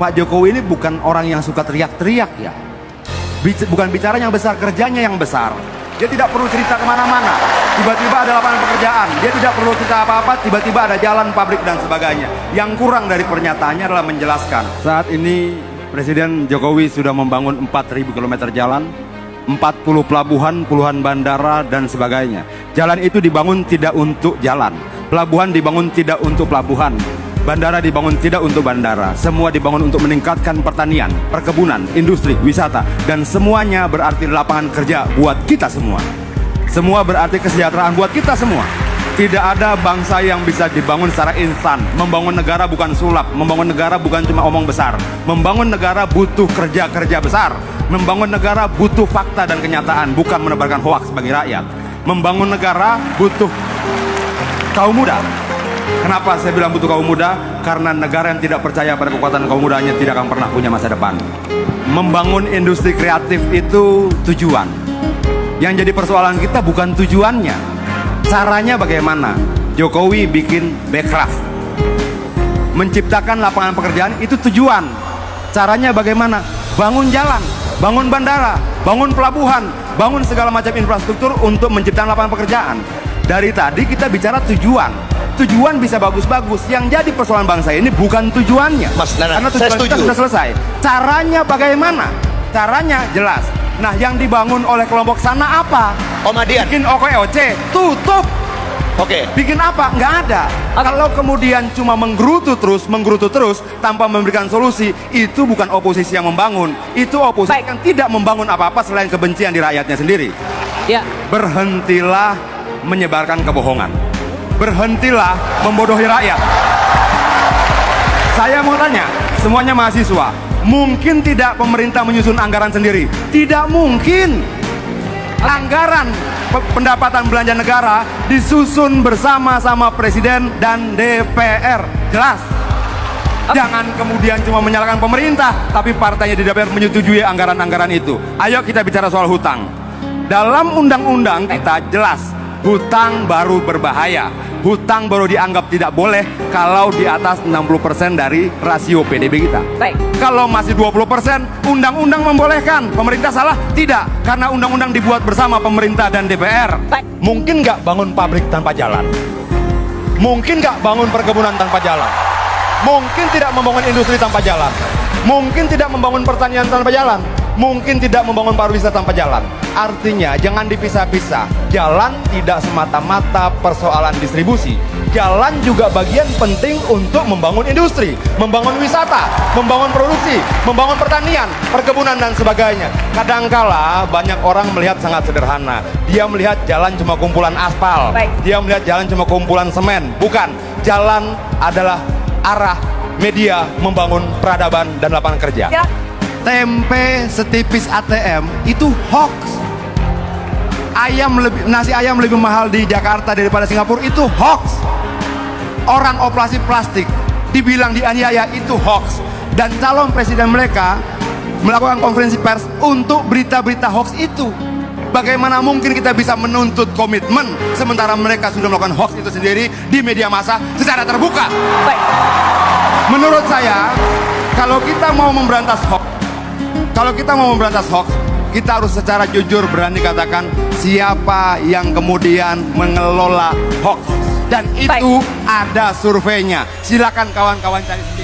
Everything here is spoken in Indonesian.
Pak Jokowi ini bukan orang yang suka teriak-teriak ya. Bukan bicaranya yang besar, kerjanya yang besar. Dia tidak perlu cerita kemana-mana. Tiba-tiba ada lapangan pekerjaan. Dia tidak perlu cerita apa-apa, tiba-tiba ada jalan, pabrik, dan sebagainya. Yang kurang dari pernyataannya adalah menjelaskan. Saat ini Presiden Jokowi sudah membangun 4.000 km jalan, 40 pelabuhan, puluhan bandara, dan sebagainya. Jalan itu dibangun tidak untuk jalan. Pelabuhan dibangun tidak untuk pelabuhan. Bandara dibangun tidak untuk bandara. Semua dibangun untuk meningkatkan pertanian, perkebunan, industri, wisata. Dan semuanya berarti lapangan kerja buat kita semua. Semua berarti kesejahteraan buat kita semua. Tidak ada bangsa yang bisa dibangun secara instan. Membangun negara bukan sulap. Membangun negara bukan cuma omong besar. Membangun negara butuh kerja-kerja besar. Membangun negara butuh fakta dan kenyataan, bukan menebarkan hoaks bagi rakyat. Membangun negara butuh kaum muda. Kenapa saya bilang butuh kaum muda? Karena negara yang tidak percaya pada kekuatan kaum mudanya tidak akan pernah punya masa depan. Membangun industri kreatif itu tujuan. Yang jadi persoalan kita bukan tujuannya. Caranya bagaimana? Jokowi bikin Bekraf. Menciptakan lapangan pekerjaan itu tujuan. Caranya bagaimana? Bangun jalan, bangun bandara, bangun pelabuhan, bangun segala macam infrastruktur untuk menciptakan lapangan pekerjaan. Dari tadi kita bicara tujuan. Tujuan bisa bagus-bagus. Yang jadi persoalan bangsa ini bukan tujuannya. Mas Nana, karena tujuan kita sudah selesai. Caranya bagaimana? Caranya jelas. Nah, yang dibangun oleh kelompok sana apa? Om Adian. Bikin OKOC, tutup. Oke. Bikin apa? Nggak ada. Kalau kemudian cuma menggerutu terus tanpa memberikan solusi, itu bukan oposisi yang membangun. Itu oposisi yang tidak membangun apa-apa selain kebencian di rakyatnya sendiri. Ya. Berhentilah menyebarkan kebohongan. Berhentilah membodohi rakyat. Saya mau tanya, semuanya mahasiswa, mungkin tidak pemerintah menyusun anggaran sendiri? Tidak mungkin. Anggaran pendapatan belanja negara disusun bersama-sama Presiden dan DPR. Jelas. Jangan kemudian cuma menyalahkan pemerintah, tapi partainya di DPR menyetujui anggaran-anggaran itu. Ayo kita bicara soal hutang. Dalam undang-undang kita jelas, hutang baru berbahaya. Hutang baru dianggap tidak boleh kalau di atas 60% dari rasio PDB kita. Baik. Kalau masih 20%, undang-undang membolehkan. Pemerintah salah? Tidak, karena undang-undang dibuat bersama pemerintah dan DPR. Baik. Mungkin nggak bangun pabrik tanpa jalan? Mungkin nggak bangun perkebunan tanpa jalan? Mungkin tidak membangun industri tanpa jalan? Mungkin tidak membangun pertanian tanpa jalan? Mungkin tidak membangun pariwisata tanpa jalan. Artinya jangan dipisah-pisah. Jalan tidak semata-mata persoalan distribusi. Jalan juga bagian penting untuk membangun industri, membangun wisata, membangun produksi, membangun pertanian, perkebunan, dan sebagainya. Kadangkala banyak orang melihat sangat sederhana. Dia melihat jalan cuma kumpulan aspal. Baik. Dia melihat jalan cuma kumpulan semen. Bukan. Jalan adalah arah media membangun peradaban dan lapangan kerja. Ya. Tempe setipis ATM itu hoax. Nasi ayam lebih mahal di Jakarta daripada Singapura itu hoax. Orang operasi plastik dibilang dianiaya itu hoax. Dan calon presiden mereka melakukan konferensi pers untuk berita-berita hoax itu. Bagaimana mungkin kita bisa menuntut komitmen sementara mereka sudah melakukan hoax itu sendiri di media massa secara terbuka? Baik. Menurut saya, kalau kita mau memberantas hoax, kita harus secara jujur berani katakan siapa yang kemudian mengelola hoax. Dan itu ada surveinya. Silakan kawan-kawan cari.